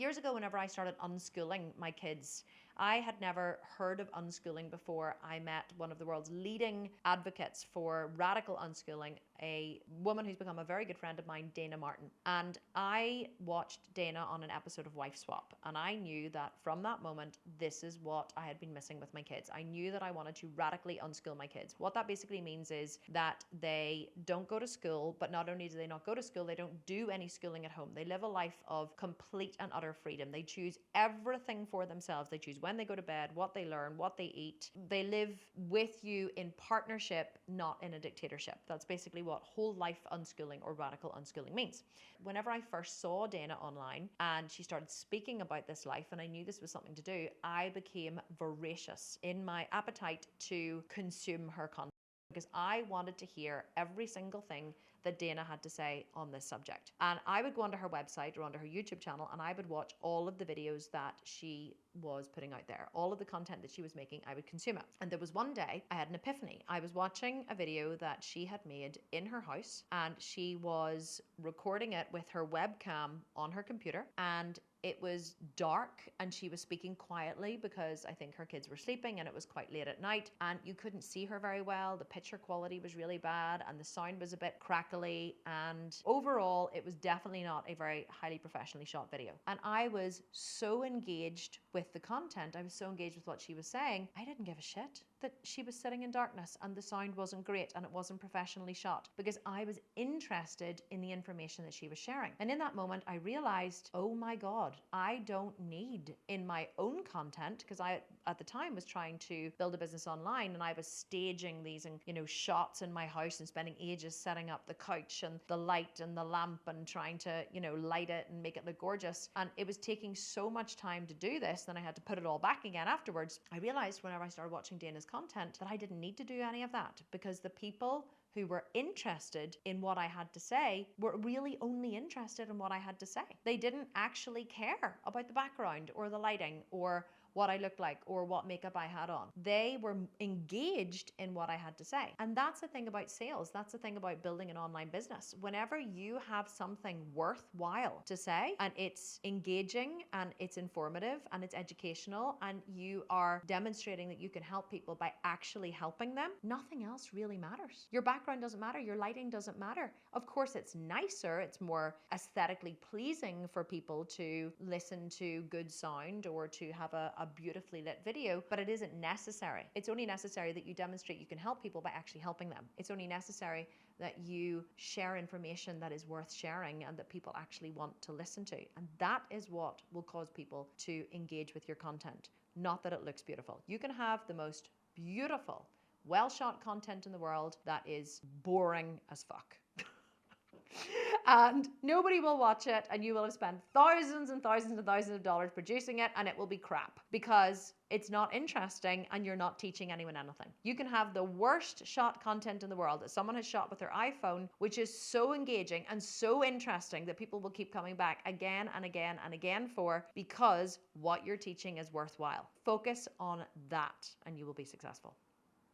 years ago, whenever I started unschooling my kids, I had never heard of unschooling before I met one of the world's leading advocates for radical unschooling, a woman who's become a very good friend of mine, Dana Martin. And I watched Dana on an episode of Wife Swap, and I knew that from that moment, this is what I had been missing with my kids. I knew that I wanted to radically unschool my kids. What that basically means is that they don't go to school, but not only do they not go to school, they don't do any schooling at home. They live a life of complete and utter freedom. They choose everything for themselves. They choose when they go to bed, what they learn, what they eat. They live with you in partnership, not in a dictatorship. That's basically what whole life unschooling or radical unschooling means. Whenever I first saw Dana online and she started speaking about this life, and I knew this was something to do, I became voracious in my appetite to consume her content, because I wanted to hear every single thing that Dana had to say on this subject. And I would go onto her website or onto her YouTube channel, and I would watch all of the videos that she was putting out there. All of the content that she was making, I would consume it. And there was one day I had an epiphany. I was watching a video that she had made in her house, and she was recording it with her webcam on her computer, and it was dark and she was speaking quietly because I think her kids were sleeping and it was quite late at night, and you couldn't see her very well. The picture quality was really bad and the sound was a bit crackly, and overall it was definitely not a very highly professionally shot video. And I was so engaged with the content, I was so engaged with what she was saying, I didn't give a shit that she was sitting in darkness and the sound wasn't great and it wasn't professionally shot, because I was interested in the information that she was sharing. And in that moment I realized, oh my God, I don't need in my own content, because I at the time was trying to build a business online and I was staging these and shots in my house and spending ages setting up the couch and the light and the lamp and trying to light it and make it look gorgeous, and it was taking so much time to do this, then I had to put it all back again afterwards. I realized whenever I started watching Dana's content that I didn't need to do any of that, because the people who were interested in what I had to say were really only interested in what I had to say. They didn't actually care about the background or the lighting or what I looked like or what makeup I had on. They were engaged in what I had to say. And that's the thing about sales. That's the thing about building an online business. Whenever you have something worthwhile to say and it's engaging and it's informative and it's educational and you are demonstrating that you can help people by actually helping them, nothing else really matters. Your background doesn't matter. Your lighting doesn't matter. Of course, it's nicer. It's more aesthetically pleasing for people to listen to good sound or to have a beautifully lit video, but it isn't necessary. It's only necessary that you demonstrate you can help people by actually helping them. It's only necessary that you share information that is worth sharing and that people actually want to listen to. And that is what will cause people to engage with your content, not that it looks beautiful. You can have the most beautiful, well-shot content in the world that is boring as fuck. And nobody will watch it, and you will have spent thousands and thousands and thousands of dollars producing it, and it will be crap because it's not interesting and you're not teaching anyone anything. You can have the worst shot content in the world that someone has shot with their iPhone, which is so engaging and so interesting that people will keep coming back again and again and again for, because what you're teaching is worthwhile. Focus on that and you will be successful.